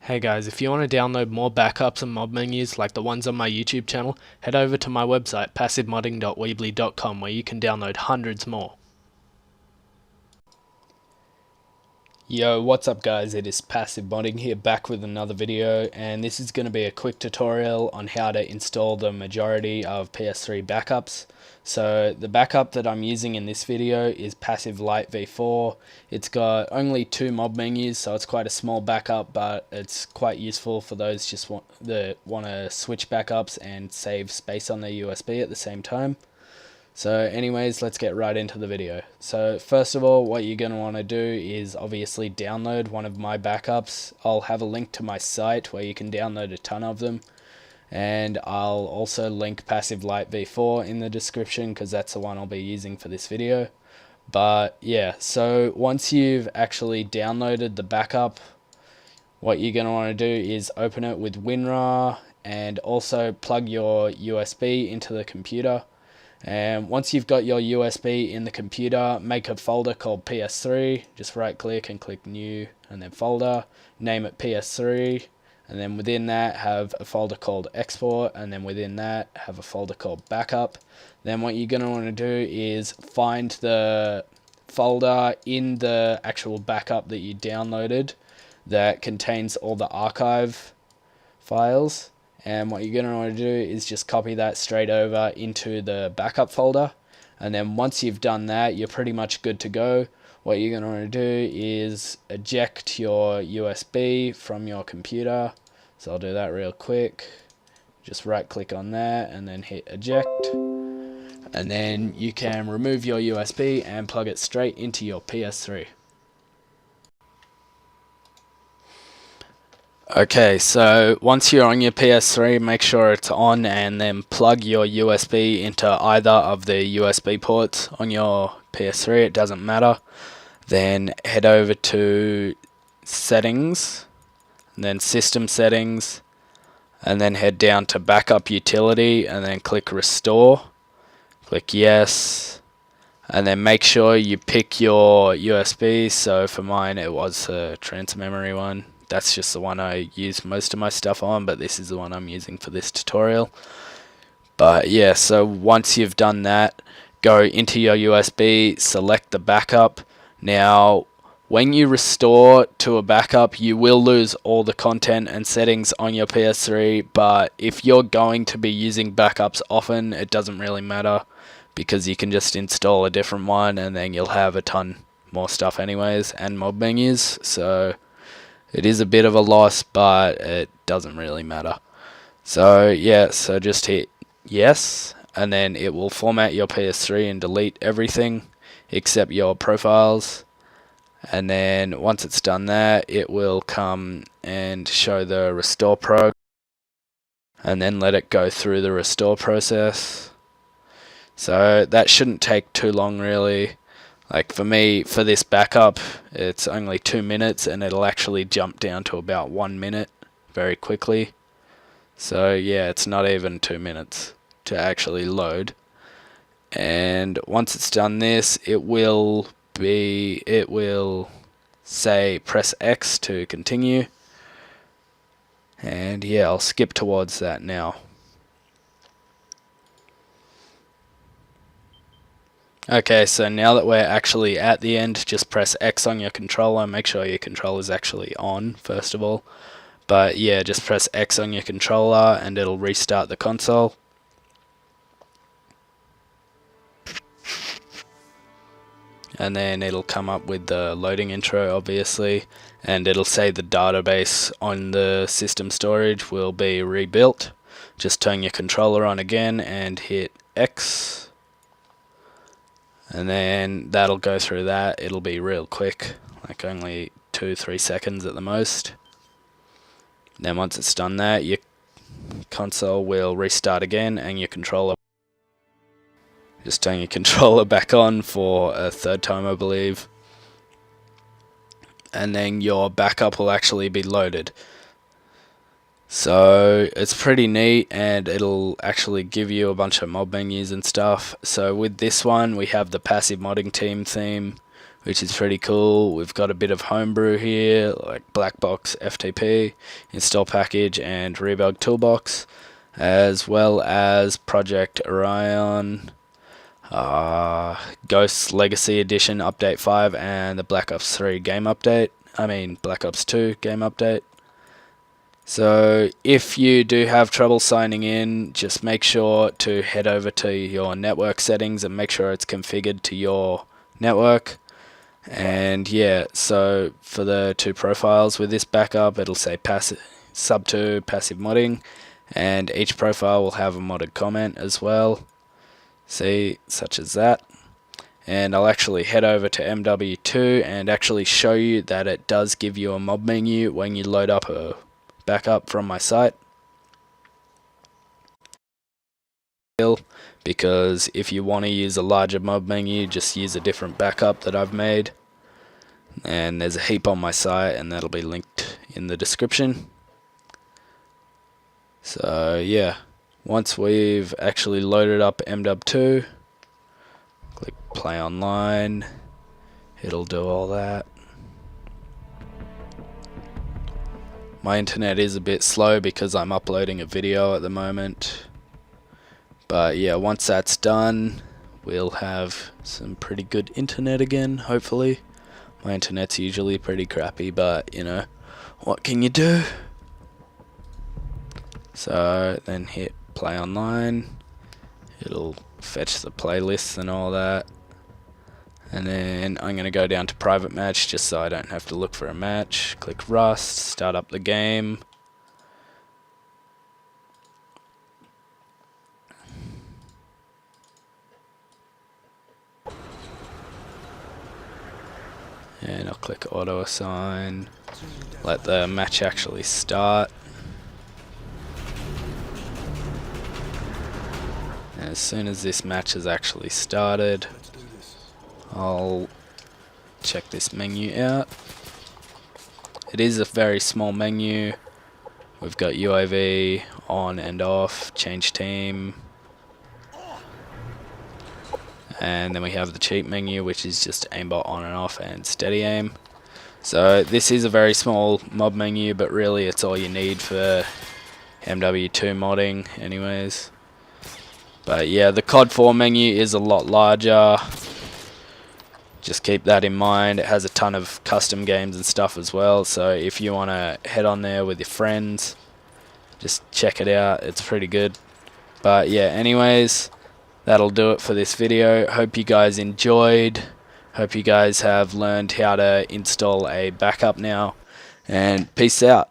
Hey guys, if you want to download more backups and mod menus like the ones on my YouTube channel, head over to my website PassiveModding.weebly.com where you can download hundreds more. Yo, what's up guys, it is PassiveModding here, back with another video, and this is going to be a quick tutorial on how to install the majority of PS3 backups. So the backup that I'm using in this video is Passive Lite v4. It's got only 2 mod menus, so it's quite a small backup, but it's quite useful for those that want to switch backups and save space on their USB at the same time. So anyways, let's get right into the video. So first of all, what you're going to want to do is obviously download one of my backups. I'll have a link to my site where you can download a ton of them. And I'll also link Passive Lite v4 in the description because that's the one I'll be using for this video. But yeah, so once you've actually downloaded the backup, what you're going to want to do is open it with WinRAR and also plug your USB into the computer. And once you've got your USB in the computer, make a folder called PS3. Just right click and click new and then folder, name it PS3, and then within that have a folder called export, and then within that have a folder called backup. Then what you're going to want to do is find the folder in the actual backup that you downloaded that contains all the archive files. And what you're going to want to do is just copy that straight over into the backup folder. And then once you've done that, you're pretty much good to go. What you're going to want to do is eject your USB from your computer. So I'll do that real quick. Just right click on that and then hit eject. And then you can remove your USB and plug it straight into your PS3. Okay, so once you're on your PS3, make sure it's on and then plug your USB into either of the USB ports on your PS3, it doesn't matter. Then head over to settings, and then system settings, and then head down to backup utility and then click restore. Click yes, and then make sure you pick your USB. So for mine it was a transfer memory one. That's just the one I use most of my stuff on, but this is the one I'm using for this tutorial. But yeah, so once you've done that, go into your USB, select the backup. Now, when you restore to a backup, you will lose all the content and settings on your PS3, but if you're going to be using backups often, it doesn't really matter because you can just install a different one and then you'll have a ton more stuff anyways and mod menus. So it is a bit of a loss, but it doesn't really matter. So yeah, so just hit yes, and then it will format your PS3 and delete everything except your profiles. And then once it's done that, it will come and show the restore pro, and then let it go through the restore process. So that shouldn't take too long really. Like for me, for this backup, it's only 2 minutes and it'll actually jump down to about 1 minute very quickly. So yeah, it's not even 2 minutes to actually load. And once it's done this, it will say press X to continue. And yeah, I'll skip towards that now. Okay, so now that we're actually at the end, just press X on your controller. Make sure your controller is actually on, first of all. But yeah, just press X on your controller and it'll restart the console. And then it'll come up with the loading intro, obviously. And it'll say the database on the system storage will be rebuilt. Just turn your controller on again and hit X. And then that'll go through that. It'll be real quick, like only 2-3 seconds at the most. Then once it's done that, your console will restart again and your controller. Just turn your controller back on for a third time, I believe. And then your backup will actually be loaded. So it's pretty neat, and it'll actually give you a bunch of mod menus and stuff. So with this one, we have the Passive Modding Team theme, which is pretty cool. We've got a bit of homebrew here, like Blackbox FTP, install package, and Rebug toolbox, as well as Project Orion, Ghost Legacy Edition Update 5, and the Black Ops 3 game update. Black Ops 2 game update. So if you do have trouble signing in, just make sure to head over to your network settings and make sure it's configured to your network. And yeah, so for the two profiles with this backup, it'll say sub2 PassiveModding, and each profile will have a modded comment as well. See, such as that. And I'll actually head over to MW2 and actually show you that it does give you a mob menu when you load up a backup from my site, because if you want to use a larger mob menu, just use a different backup that I've made, and there's a heap on my site and that'll be linked in the description. So yeah, once we've actually loaded up MW2, click play online, it'll do all that. My internet is a bit slow because I'm uploading a video at the moment. But yeah, once that's done, we'll have some pretty good internet again, hopefully. My internet's usually pretty crappy, but you know, what can you do? So then hit play online. It'll fetch the playlists and all that. And then I'm going to go down to private match just so I don't have to look for a match. Click Rust, start up the game. And I'll click auto assign. Let the match actually start. And as soon as this match has actually started, I'll check this menu out. It is a very small menu. We've got UAV on and off, change team, and then we have the cheat menu, which is just aimbot on and off and steady aim. So this is a very small mob menu, but really it's all you need for MW2 modding anyways. But yeah, the COD 4 menu is a lot larger. Just keep that in mind. It has a ton of custom games and stuff as well, so if you want to head on there with your friends, just check it out. It's pretty good. But yeah, anyways, that'll do it for this video. Hope you guys enjoyed. Hope you guys have learned how to install a backup now, and peace out.